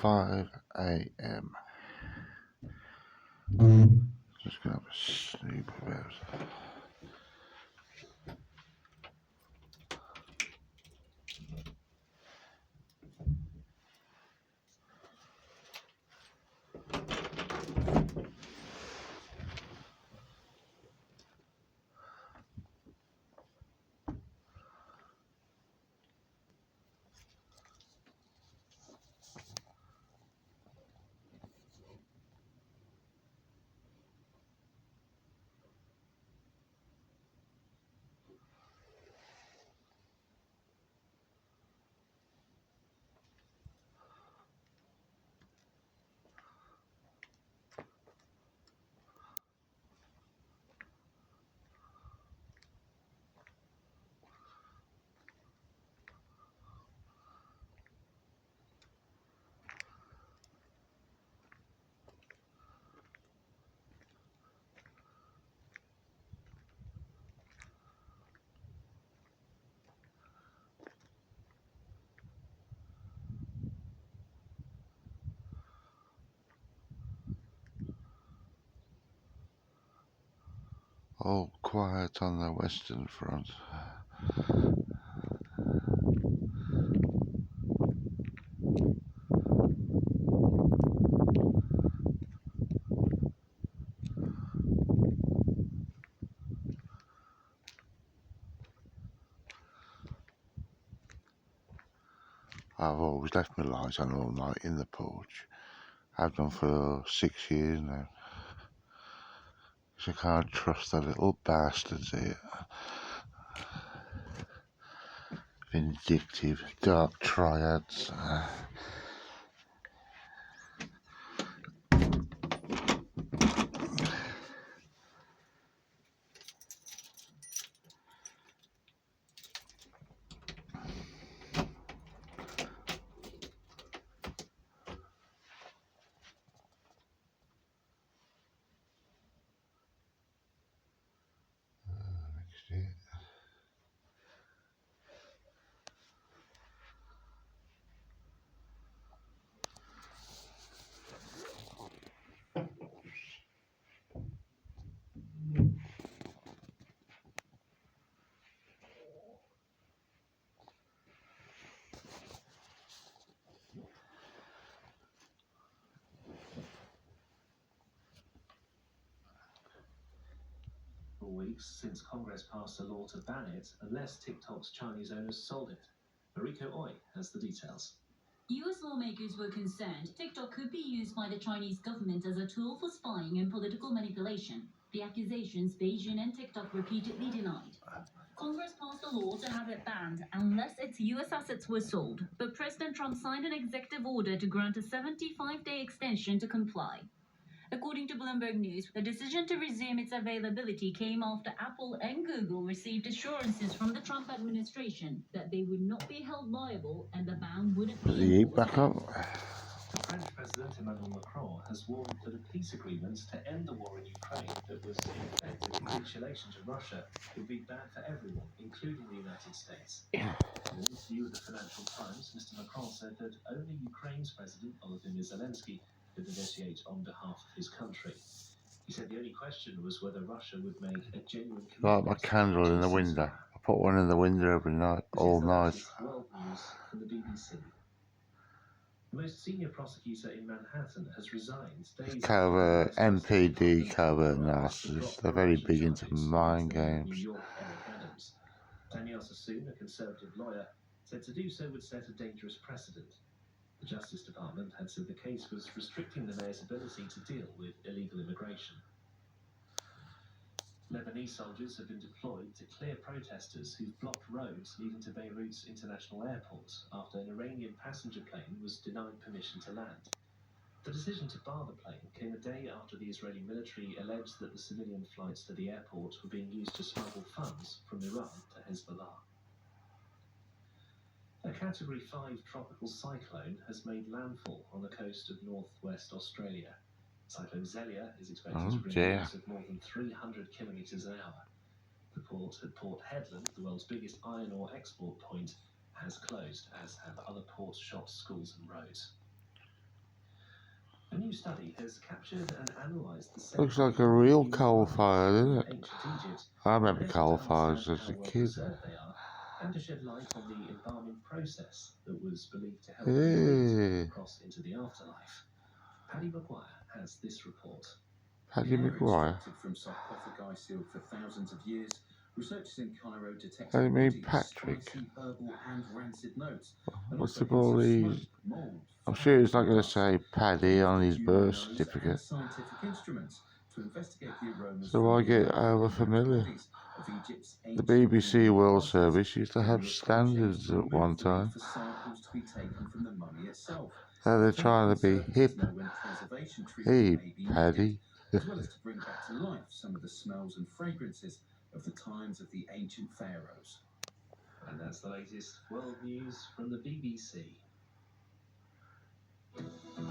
5 a.m. Just gonna have a snoop about. All quiet on the Western Front. I've always left my light on all night in the porch. I've done for 6 years now. Because I can't trust the little bastards here. Vindictive, dark triads. Next year. Weeks since Congress passed a law to ban it unless TikTok's Chinese owners sold it. Mariko Oi has the details. US lawmakers were concerned TikTok could be used by the Chinese government as a tool for spying and political manipulation. The accusations Beijing and TikTok repeatedly denied. Congress passed a law to have it banned unless its US assets were sold, but President Trump signed an executive order to grant a 75-day extension to comply. According to Bloomberg News, the decision to resume its availability came after Apple and Google received assurances from the Trump administration that they would not be held liable and the ban wouldn't Put be the heat enforced. back up. French President Emmanuel Macron has warned that a peace agreement to end the war in Ukraine that was in effect a capitulation to Russia would be bad for everyone, including the United States. In an interview with the Financial Times, Mr. Macron said that only Ukraine's President Volodymyr Zelensky could negotiate on behalf of his country. He said the only question was whether Russia would make a genuine Like commitment. my candle in the window. I put one in the window every night, all night. World News from the BBC. The most senior prosecutor in Manhattan has resigned. Cover MPD cover narcissists. They're very big into mind games. New York, Eric Adams. Danielle Sassoon, a conservative lawyer, said to do so would set a dangerous precedent. The Justice Department had said the case was restricting the mayor's ability to deal with illegal immigration. Lebanese soldiers have been deployed to clear protesters who've blocked roads leading to Beirut's international airport after an Iranian passenger plane was denied permission to land. The decision to bar the plane came a day after the Israeli military alleged that the civilian flights to the airport were being used to smuggle funds from Iran to Hezbollah. A Category 5 tropical cyclone has made landfall on the coast of northwest Australia. Cyclone Zelia is expected to bring winds of more than 300 kilometres an hour. The port at Port Hedland, the world's biggest iron ore export point, has closed, as have other ports, shops, schools and roads. A new study has captured and analysed the Looks like a century-old real human coal bones fire, doesn't from it? ancient Egypt. I remember There to coal understand fires as how a well kid. preserved they are, and to shed light on the embalming process that was believed to help the Hey, elite cross into the afterlife. Paddy Maguire has this report. Paddy In hair Maguire. extracted from sarcophagi sealed for thousands of years, researchers in Cairo I detected mean bodies, Patrick. spicy herbal and rancid notes, and What's also up hints all of these? smoke, mold, I'm fire, sure he's not and going to dust. say Paddy Both on with his human birth nose and certificate. scientific instruments to investigate the aromas So from I the get elaborate over inert familiar. bodies of Egypt's The ancient BBC funeral World parties. Service used to They have were approaching standards to at one remove them time. for samples to be taken from the mummy itself. Now they're To help trying to be conservators hip. know when preservation treatment Hey, may be needed, Paddy. as well as to bring back to life some of the smells and fragrances of the times of the ancient pharaohs. And that's the latest world news from the BBC.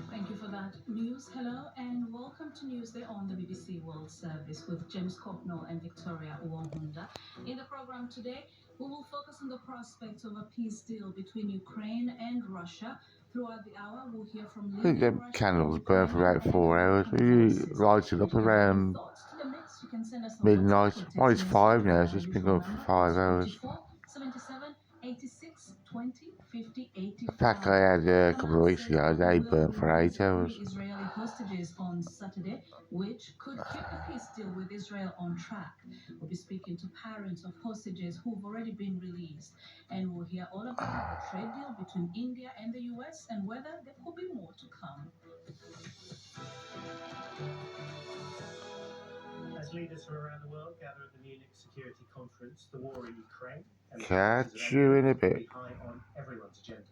Thank you for that news. Hello and welcome to Newsday on the BBC World Service with James Cocknell and Victoria Uwamhunda. In the program today, we will focus on the prospects of a peace deal between Ukraine and Russia. Throughout the hour, we'll hear from I think leading them Russian candles and burn for Ukrainian about and 4 hours. American We voices. light it up If you have any around thoughts to the mix, you can send us a midnight. WhatsApp or Well, text it's message 5 now, on so our it's been usual going for number 5 hours. +54 77 86 20 50 The pack I 85. had a couple of Hamas weeks says ago, it they will burnt for 8 release hours. 3 Israeli hostages on Saturday, which could keep the peace deal with Israel on track. We'll be speaking to parents of hostages who've already been released, and we'll hear all about the trade deal between India and the US and whether there could be more to come. As leaders from around the world gather at the Munich Security Conference, the war in Ukraine and the challenges of Catch ending you in it a will bit. be high on everyone's agenda.